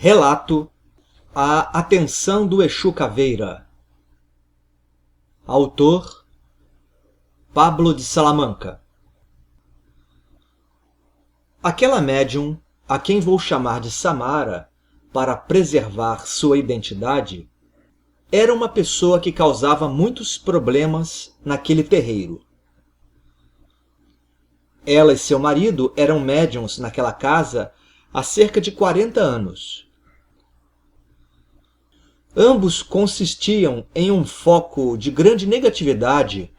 Relato: A Atenção do Exu Caveira. Autor: Pablo de Salamanca. Aquela médium, a quem vou chamar de Samara, para preservar sua identidade, era uma pessoa que causava muitos problemas naquele terreiro. Ela e seu marido eram médiuns naquela casa há cerca de 40 anos. Ambos consistiam em um foco de grande negatividade,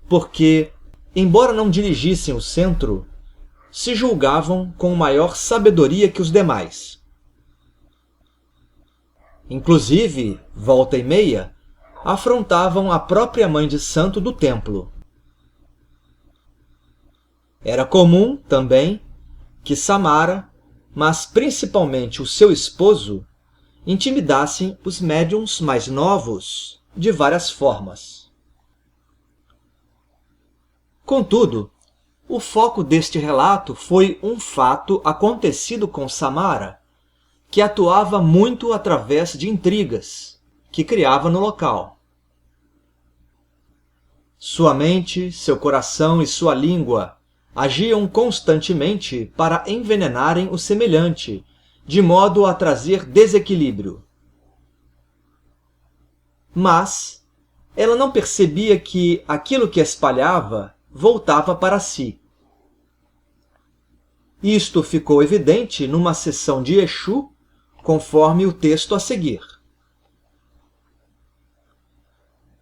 porque, embora não dirigissem o centro, se julgavam com maior sabedoria que os demais. Inclusive, volta e meia, afrontavam a própria mãe de santo do templo. Era comum, também, que Samara, mas principalmente o seu esposo, intimidassem os médiuns mais novos de várias formas. Contudo, o foco deste relato foi um fato acontecido com Samara, que atuava muito através de intrigas que criava no local. Sua mente, seu coração e sua língua agiam constantemente para envenenarem o semelhante, de modo a trazer desequilíbrio. Mas ela não percebia que aquilo que espalhava voltava para si. Isto ficou evidente numa sessão de Exu, conforme o texto a seguir.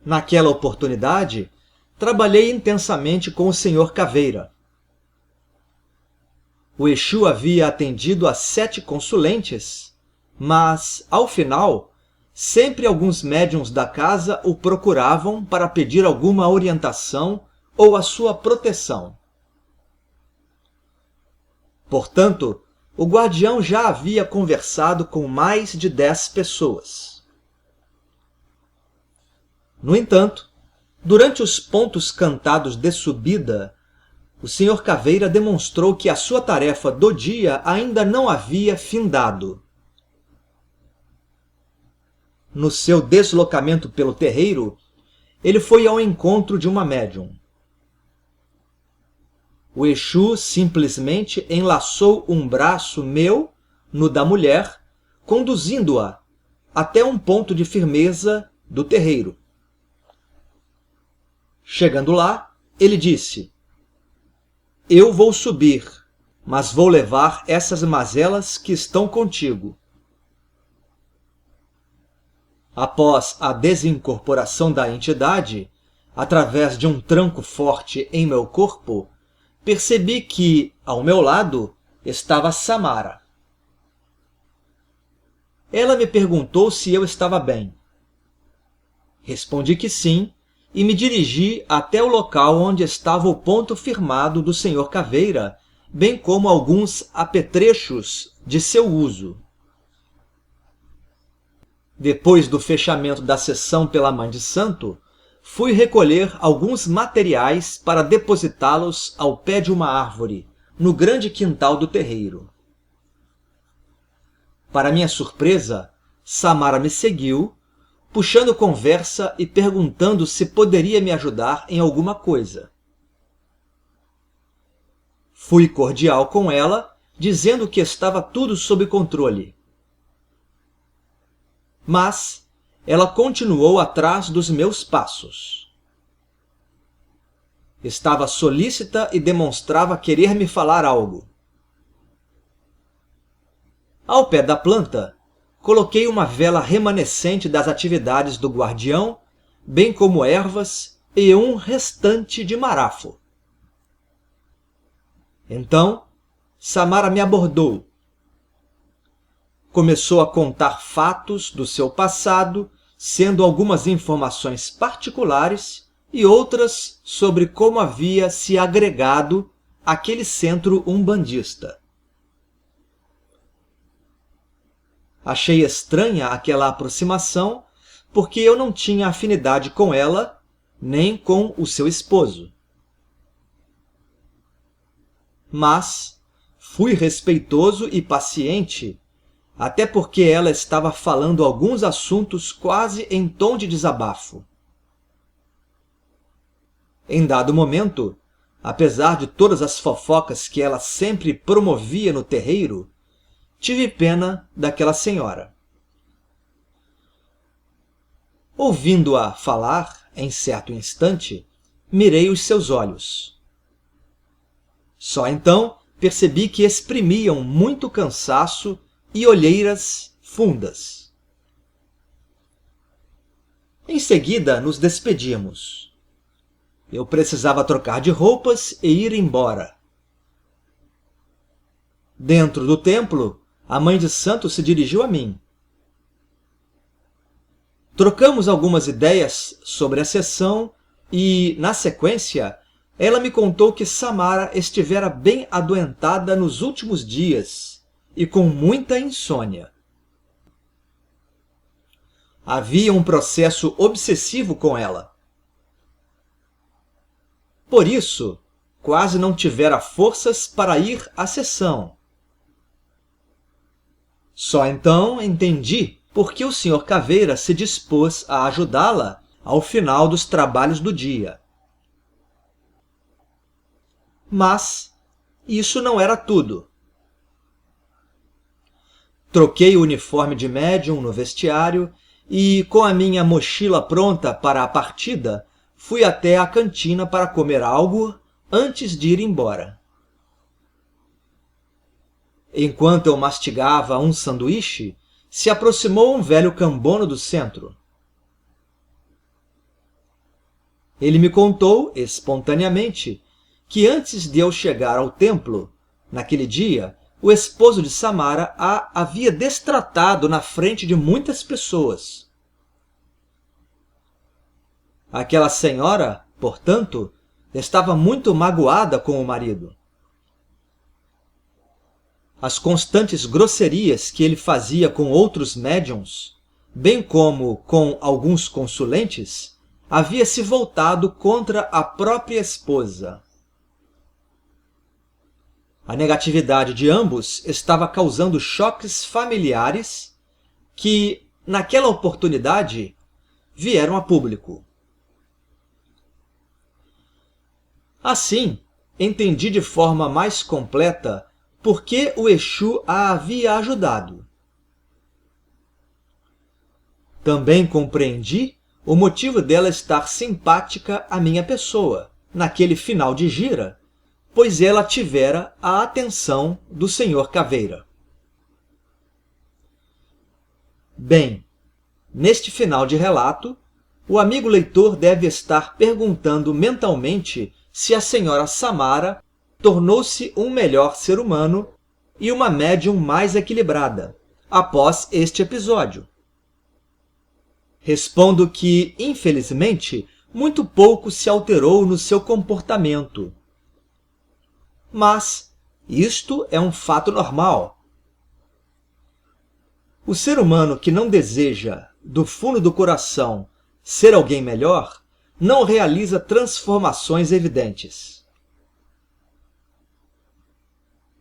Naquela oportunidade, trabalhei intensamente com o Sr. Caveira. O Exu havia atendido a 7 consulentes, mas, ao final, sempre alguns médiuns da casa o procuravam para pedir alguma orientação ou a sua proteção. Portanto, o guardião já havia conversado com mais de 10 pessoas. No entanto, durante os pontos cantados de subida, o Sr. Caveira demonstrou que a sua tarefa do dia ainda não havia findado. No seu deslocamento pelo terreiro, ele foi ao encontro de uma médium. O Exu simplesmente enlaçou um braço meu no da mulher, conduzindo-a até um ponto de firmeza do terreiro. Chegando lá, ele disse: Eu vou subir, mas vou levar essas mazelas que estão contigo. Após a desincorporação da entidade, através de um tranco forte em meu corpo, percebi que, ao meu lado, estava Samara. Ela me perguntou se eu estava bem. Respondi que sim, e me dirigi até o local onde estava o ponto firmado do Sr. Caveira, bem como alguns apetrechos de seu uso. Depois do fechamento da sessão pela Mãe de Santo, fui recolher alguns materiais para depositá-los ao pé de uma árvore, no grande quintal do terreiro. Para minha surpresa, Samara me seguiu, puxando conversa e perguntando se poderia me ajudar em alguma coisa. Fui cordial com ela, dizendo que estava tudo sob controle. Mas ela continuou atrás dos meus passos. Estava solícita e demonstrava querer me falar algo. Ao pé da planta, coloquei uma vela remanescente das atividades do guardião, bem como ervas e um restante de marafo. Então, Samara me abordou. Começou a contar fatos do seu passado, sendo algumas informações particulares e outras sobre como havia se agregado àquele centro umbandista. Achei estranha aquela aproximação, porque eu não tinha afinidade com ela, nem com o seu esposo. Mas fui respeitoso e paciente até porque ela estava falando alguns assuntos quase em tom de desabafo. Em dado momento, apesar de todas as fofocas que ela sempre promovia no terreiro, tive pena daquela senhora. Ouvindo-a falar, em certo instante, mirei os seus olhos. Só então percebi que exprimiam muito cansaço e olheiras fundas. Em seguida, nos despedimos. Eu precisava trocar de roupas e ir embora. Dentro do templo, a mãe de santo se dirigiu a mim. Trocamos algumas ideias sobre a sessão e, na sequência, ela me contou que Samara estivera bem adoentada nos últimos dias e com muita insônia. Havia um processo obsessivo com ela. Por isso, quase não tivera forças para ir à sessão. Só então entendi por que o Sr. Caveira se dispôs a ajudá-la ao final dos trabalhos do dia. Mas isso não era tudo. Troquei o uniforme de médium no vestiário e, com a minha mochila pronta para a partida, fui até a cantina para comer algo antes de ir embora. Enquanto eu mastigava um sanduíche, se aproximou um velho cambono do centro. Ele me contou, espontaneamente, que antes de eu chegar ao templo, naquele dia, o esposo de Samara a havia destratado na frente de muitas pessoas. Aquela senhora, portanto, estava muito magoada com o marido. As constantes grosserias que ele fazia com outros médiuns, bem como com alguns consulentes, havia se voltado contra a própria esposa. A negatividade de ambos estava causando choques familiares que, naquela oportunidade, vieram a público. Assim, entendi de forma mais completa por que o Exu a havia ajudado. Também compreendi o motivo dela estar simpática à minha pessoa, naquele final de gira, pois ela tivera a atenção do Sr. Caveira. Bem, neste final de relato, o amigo leitor deve estar perguntando mentalmente se a senhora Samara tornou-se um melhor ser humano e uma médium mais equilibrada após este episódio. Respondo que, infelizmente, muito pouco se alterou no seu comportamento. Mas isto é um fato normal. O ser humano que não deseja, do fundo do coração, ser alguém melhor, não realiza transformações evidentes.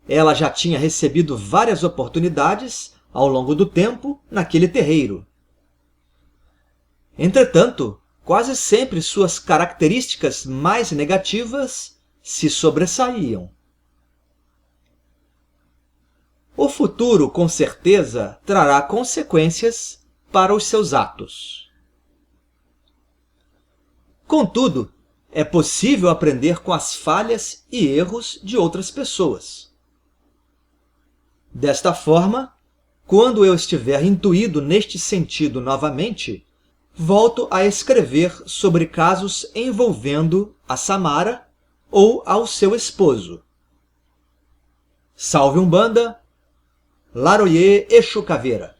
Ela já tinha recebido várias oportunidades ao longo do tempo naquele terreiro. Entretanto, quase sempre suas características mais negativas se sobressaíam. O futuro, com certeza, trará consequências para os seus atos. Contudo, é possível aprender com as falhas e erros de outras pessoas. Desta forma, quando eu estiver intuído neste sentido novamente, volto a escrever sobre casos envolvendo a Samara ou ao seu esposo. Salve Umbanda! Laroye Exu Caveira.